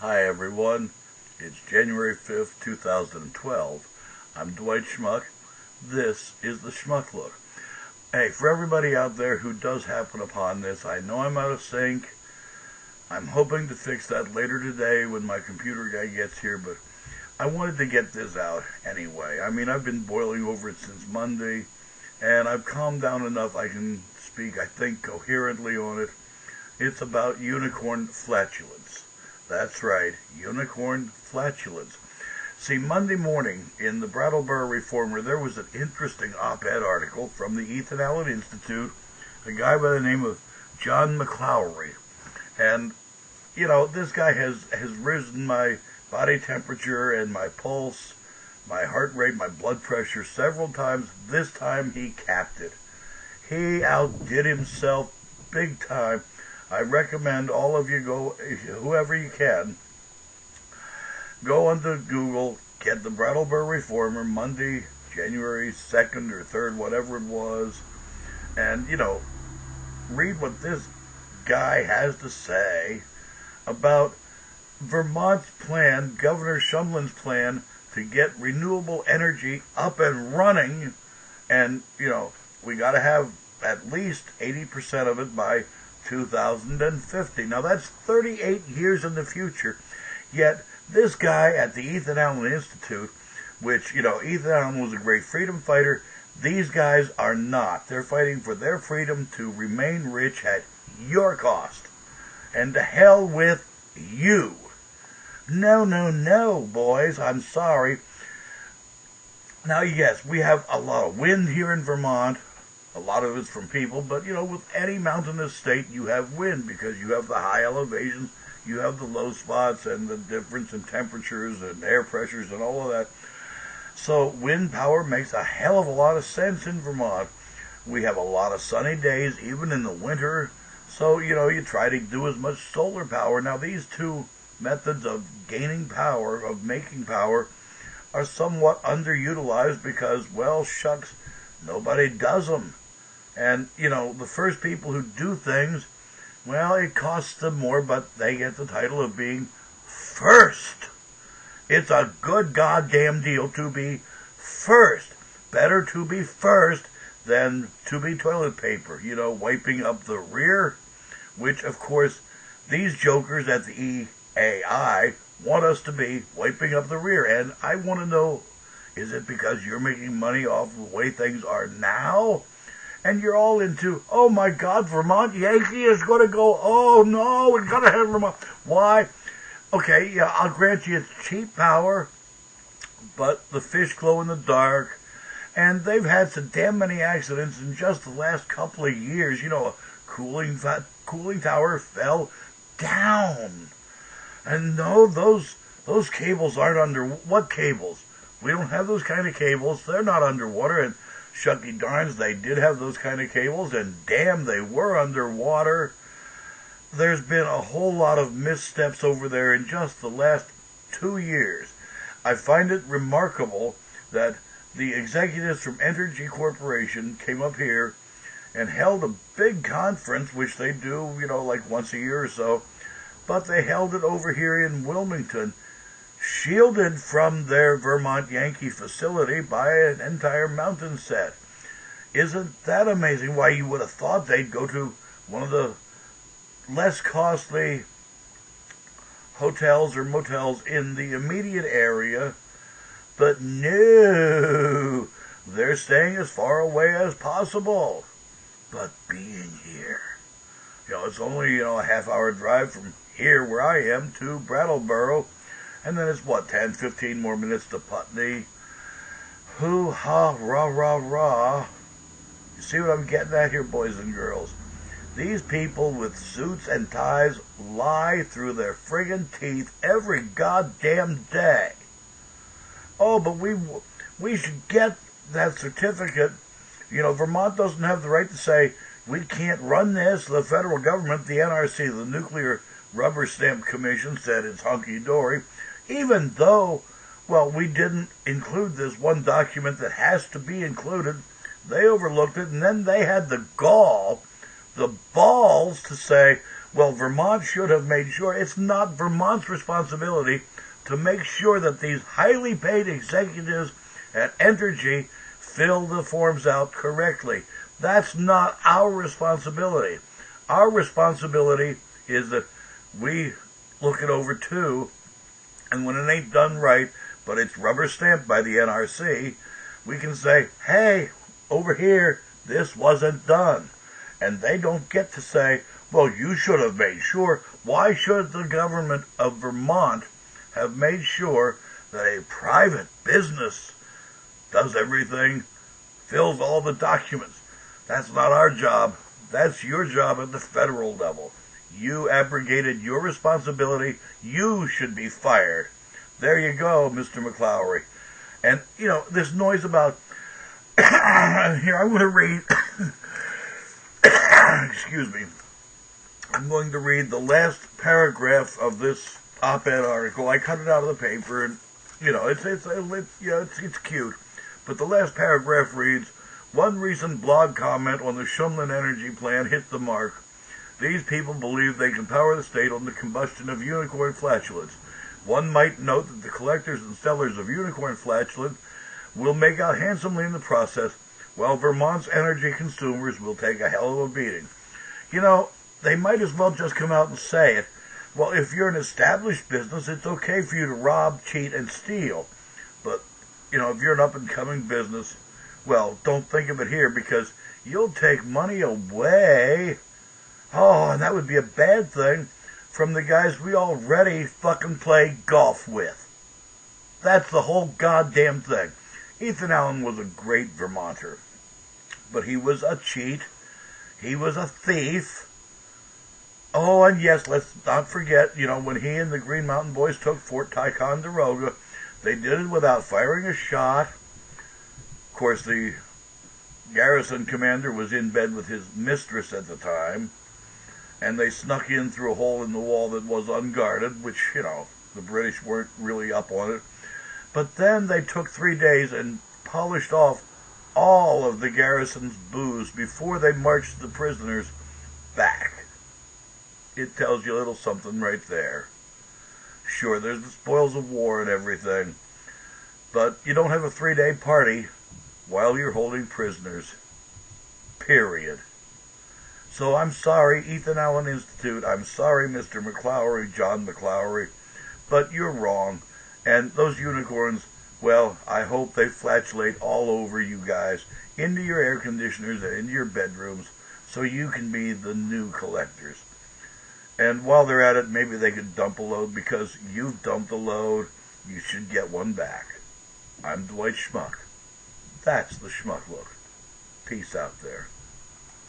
Hi everyone, it's January 5th, 2012. I'm Dwight Schmuck. This is the Schmuck Look. Hey, for everybody out there who does happen upon this, I know I'm out of sync. I'm hoping to fix that later today when my computer guy gets here, but I wanted to get this out anyway. I mean, I've been boiling over it since Monday, and I've calmed down enough I can speak, I think, coherently on it. It's about unicorn flatulence. That's right, unicorn flatulence. See, Monday morning in the Brattleboro Reformer, there was an interesting op-ed article from the Ethan Allen Institute, a guy by the name of John McLowry. And, you know, this guy has risen my body temperature and my pulse, my heart rate, my blood pressure several times. This time he capped it. He outdid himself big time. I recommend all of you go, whoever you can, go onto Google, get the Brattleboro Reformer, Monday, January 2nd or 3rd, whatever it was, and, you know, read what this guy has to say about Vermont's plan, Governor Shumlin's plan, to get renewable energy up and running, and, you know, we got to have at least 80% of it by 2050. Now that's 38 years in the future, yet this guy at the Ethan Allen Institute, which, you know, Ethan Allen was a great freedom fighter, these guys are not. They're fighting for their freedom to remain rich at your cost. And to hell with you. No, no, no, boys, I'm sorry. Now, yes, we have a lot of wind here in Vermont. A lot of it's from people, but, you know, with any mountainous state, you have wind because you have the high elevations, you have the low spots, and the difference in temperatures and air pressures and all of that. So wind power makes a hell of a lot of sense in Vermont. We have a lot of sunny days, even in the winter. So, you know, you try to do as much solar power. Now, these two methods of gaining power, of making power, are somewhat underutilized because, well, shucks, nobody does them. And, you know, the first people who do things, well, it costs them more, but they get the title of being first. It's a good goddamn deal to be first. Better to be first than to be toilet paper, you know, wiping up the rear, which, of course, these jokers at the EAI want us to be wiping up the rear. And I want to know, is it because you're making money off the way things are now? And you're all into, oh my God, Vermont Yankee is going to go, oh no, we've got to have Vermont. Why? Okay, yeah, I'll grant you it's cheap power, but the fish glow in the dark, and they've had so damn many accidents in just the last couple of years. You know, a cooling tower fell down. And no, those cables aren't under, what cables? We don't have those kind of cables. They're not underwater, and shucky darns, they did have those kind of cables, and damn, they were underwater. There's been a whole lot of missteps over there in just the last 2 years. I find it remarkable that the executives from Entergy Corporation came up here and held a big conference, which they do, you know, like once a year or so, but they held it over here in Wilmington, shielded from their Vermont Yankee facility by an entire mountain set. Isn't that amazing? Why, you would have thought they'd go to one of the less costly hotels or motels in the immediate area, but no, they're staying as far away as possible. But being here, you know, it's only, you know, a half-hour drive from here where I am to Brattleboro, and then it's, what, 10, 15 more minutes to Putney. Hoo-ha, rah. You see what I'm getting at here, boys and girls? These people with suits and ties lie through their friggin' teeth every goddamn day. Oh, but we should get that certificate. You know, Vermont doesn't have the right to say, we can't run this. The federal government, the NRC, the Nuclear Rubber Stamp Commission, said it's hunky-dory. Even though, well, we didn't include this one document that has to be included, they overlooked it, and then they had the balls to say, Well, Vermont should have made sure it's not Vermont's responsibility to make sure that these highly paid executives at Entergy fill the forms out correctly. That's not our responsibility. Our responsibility is that we look it over too, and when it ain't done right, but it's rubber stamped by the NRC, we can say, hey, over here, this wasn't done. And they don't get to say, well, you should have made sure. Why should the government of Vermont have made sure that a private business does everything, fills all the documents? That's not our job. That's your job at the federal level. You abrogated your responsibility. You should be fired. There you go, Mr. McClowery. And, this noise about... Here, I'm going to read... Excuse me. I'm going to read the last paragraph of this op-ed article. I cut it out of the paper, and, it's cute. But the last paragraph reads, one recent blog comment on the Shumlin energy plan hit the mark. These people believe they can power the state on the combustion of unicorn flatulence. One might note that the collectors and sellers of unicorn flatulence will make out handsomely in the process, while Vermont's energy consumers will take a hell of a beating. They might as well just come out and say it. Well, if you're an established business, it's okay for you to rob, cheat, and steal. But, if you're an up-and-coming business, well, don't think of it here, because you'll take money away. Oh, and that would be a bad thing from the guys we already fucking play golf with. That's the whole goddamn thing. Ethan Allen was a great Vermonter, but he was a cheat. He was a thief. Oh, and yes, let's not forget, when he and the Green Mountain Boys took Fort Ticonderoga, they did it without firing a shot. Of course, the garrison commander was in bed with his mistress at the time, and they snuck in through a hole in the wall that was unguarded, which, the British weren't really up on it. But then they took 3 days and polished off all of the garrison's booze before they marched the prisoners back. It tells you a little something right there. Sure, there's the spoils of war and everything, but you don't have a 3-day party while you're holding prisoners. Period. So I'm sorry, Ethan Allen Institute. I'm sorry, Mr. McClowery, John McClowery, but you're wrong. And those unicorns, well, I hope they flatulate all over you guys, into your air conditioners and into your bedrooms, so you can be the new collectors. And while they're at it, maybe they could dump a load, because you've dumped a load. You should get one back. I'm Dwight Schmuck. That's the Schmuck Look. Peace out there.